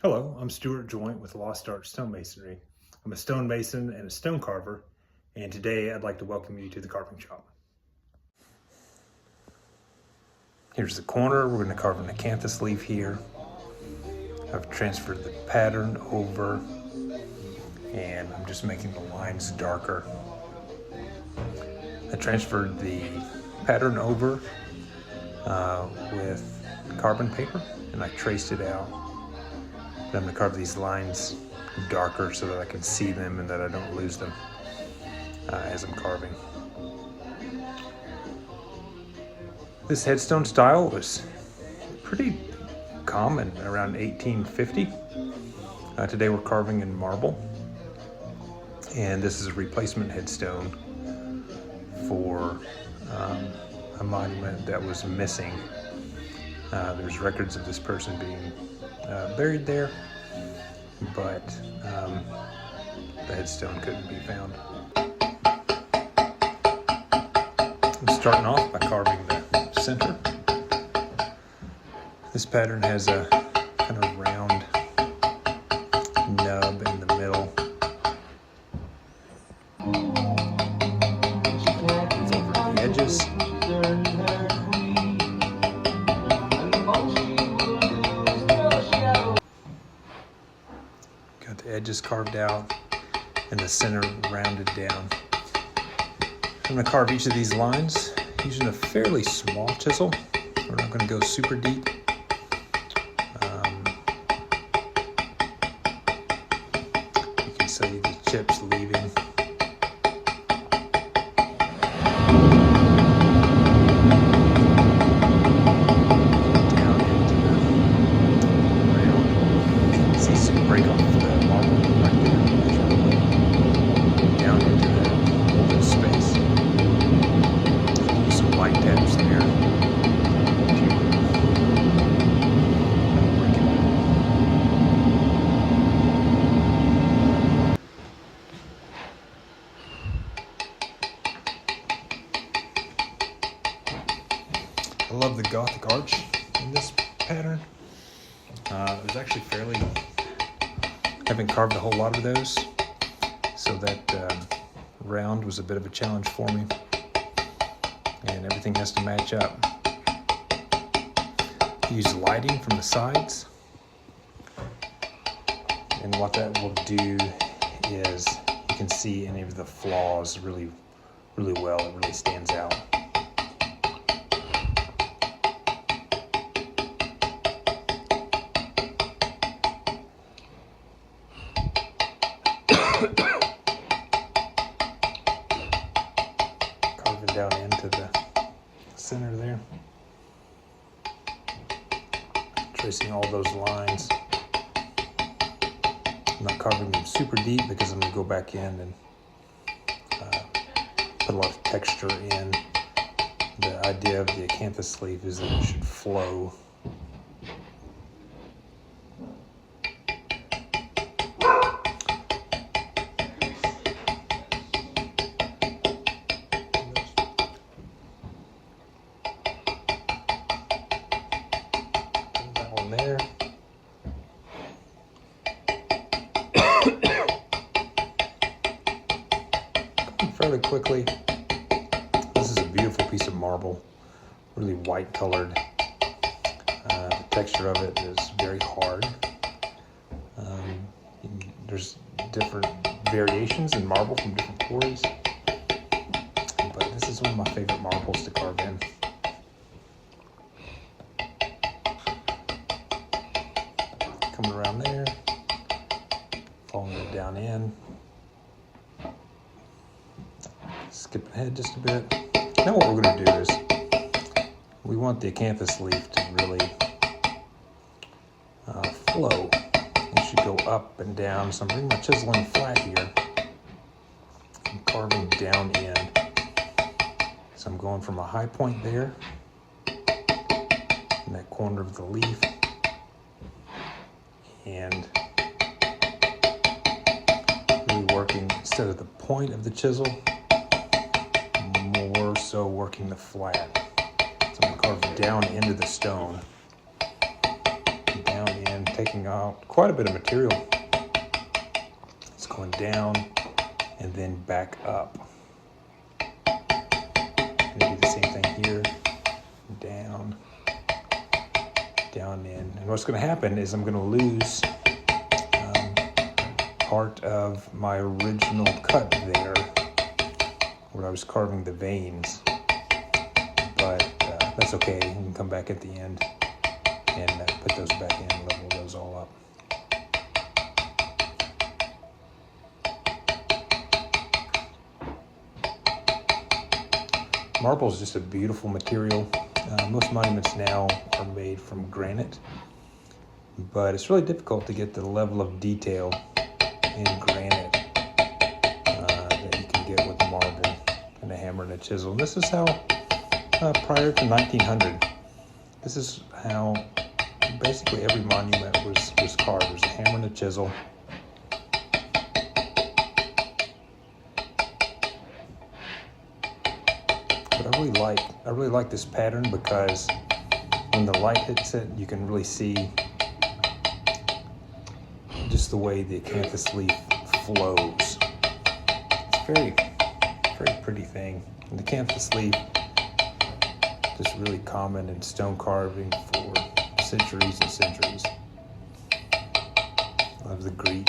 Hello, I'm Stuart Joint with Lost Art Stonemasonry. I'm a stonemason and a stone carver, and today I'd like to welcome you to the carving shop. Here's the corner. We're going to carve an acanthus leaf here. I've transferred the pattern over, and I'm just making the lines darker. I transferred the pattern over with carbon paper, and I traced it out. I'm going to carve these lines darker so that I can see them and that I don't lose them as I'm carving. This headstone style was pretty common around 1850. Today we're carving in marble, and this is a replacement headstone for a monument that was missing. There's records of this person being buried there, but the headstone couldn't be found. I'm starting off by carving the center. This pattern has a kind of round nub in the middle. Move over to the edges. Got the edges carved out and the center rounded down. I'm going to carve each of these lines using a fairly small chisel. We're not going to go super deep. You can see the chips leaving. Down into the round. See some break off the marble right there. Down into the open space. Use some light taps there. I love the Gothic arch in this pattern. It was actually haven't carved a whole lot of those, so that round was a bit of a challenge for me, and everything has to match up. Use lighting from the sides, and what that will do is you can see any of the flaws really well. It really stands out. Carving down into the center there. Tracing all those lines. I'm not carving them super deep because I'm going to go back in and put a lot of texture in. The idea of the acanthus leaf is that it should flow. There. Fairly quickly. This is a beautiful piece of marble, really white colored. The texture of it is very hard. There's different variations in marble from different quarries, but this is one of my favorite marbles to carve in. Coming around there, following it down in, skipping ahead just a bit. Now what we're going to do is we want the acanthus leaf to really flow. It should go up and down. So I'm bringing my chisel in flat here. I'm carving down in. So I'm going from a high point there in that corner of the leaf, and really working, instead of the point of the chisel, more so working the flat. So I'm going to carve down into the stone, down in, taking out quite a bit of material. It's going down and then back up. I'm gonna do the same thing here, down, down in. And what's gonna happen is I'm gonna lose part of my original cut there where I was carving the veins, but that's okay. You can come back at the end and put those back in, level those all up. Marble is just a beautiful material. Most monuments now are made from granite, but it's really difficult to get the level of detail in granite that you can get with marble and a hammer and a chisel. And this is how, prior to 1900, this is how basically every monument was carved. There's a hammer and a chisel. But I really like this pattern because when the light hits it, you can really see just the way the acanthus leaf flows. It's very, very pretty thing. And the acanthus leaf, just really common in stone carving for centuries and centuries. A lot of the Greek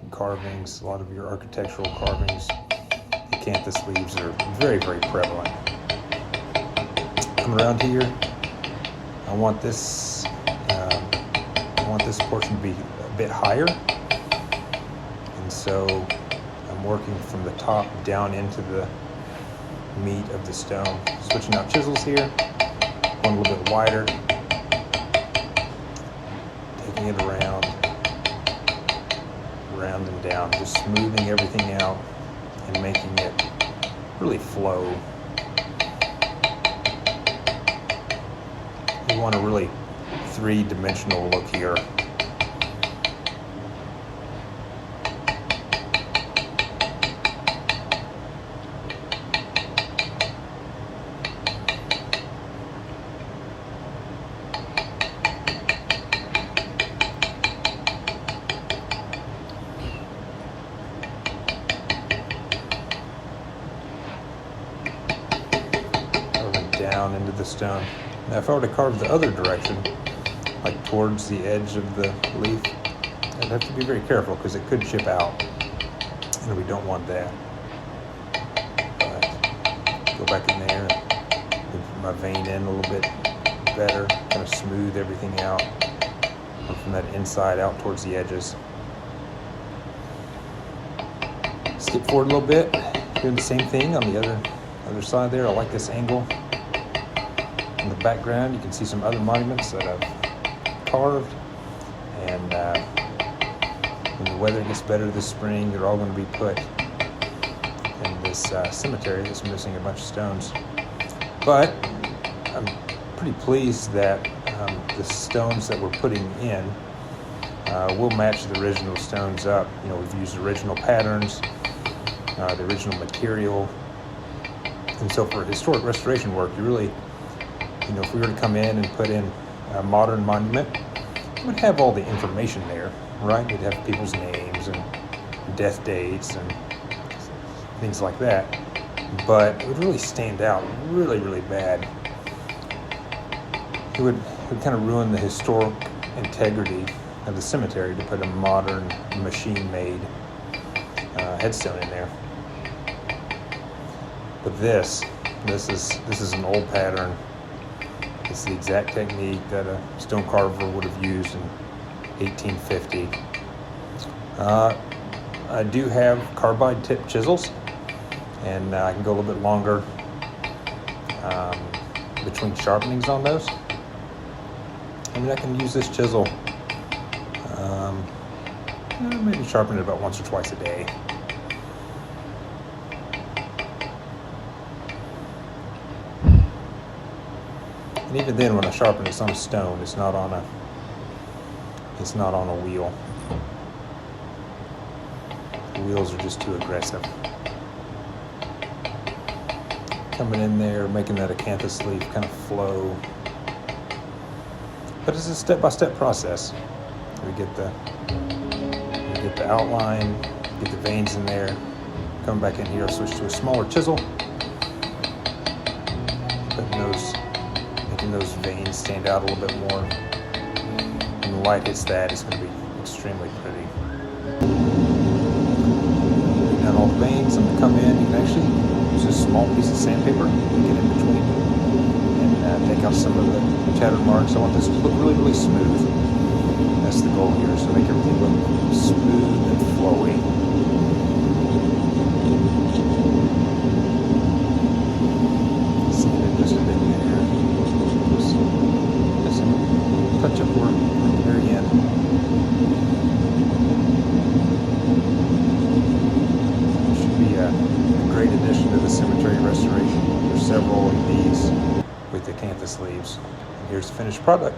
carvings, a lot of your architectural carvings, the acanthus leaves are very, very prevalent. Coming around here, I want this portion to be a bit higher, and so I'm working from the top down into the meat of the stone. Switching out chisels here, going a little bit wider, taking it around and down, just smoothing everything out and making it really flow. You want a really three-dimensional look here. Down into the stone. Now if I were to carve the other direction, like towards the edge of the leaf, I'd have to be very careful because it could chip out, and we don't want that. But go back in there and put my vein in a little bit better, kind of smooth everything out from that inside out towards the edges. Skip forward a little bit, doing the same thing on the other side there. I like this angle. In the background, you can see some other monuments that I've carved, and when the weather gets better this spring, they're all going to be put in this cemetery that's missing a bunch of stones. But I'm pretty pleased that the stones that we're putting in will match the original stones up. You know, we've used original patterns, the original material, and so for historic restoration work, you really, you know, if we were to come in and put in a modern monument, it would have all the information there, right? We'd have people's names and death dates and things like that. But it would really stand out really, really bad. It would kind of ruin the historic integrity of the cemetery to put a modern, machine-made headstone in there. But this is an old pattern. It's the exact technique that a stone carver would have used in 1850. I do have carbide tip chisels, and I can go a little bit longer between sharpenings on those. I mean, I can use this chisel, maybe sharpen it about once or twice a day. And even then, when I sharpen it, it's on a stone. It's not on a wheel. The wheels are just too aggressive. Coming in there, making that acanthus leaf kind of flow. But it's a step-by-step process. We get the outline, get the veins in there. Come back in here, I'll switch to a smaller chisel. Making those veins stand out a little bit more. When the light hits that, it's going to be extremely pretty. Done all the veins, I'm going to come in. You can actually use a small piece of sandpaper, get in between, and take out some of the tattered marks. I want this to look really, really smooth. That's the goal here, so make everything look smooth and flowy. Just a bit there. Just some touch-up work at the very end. It should be a great addition to the cemetery restoration. There's several of these with the acanthus leaves. And here's the finished product.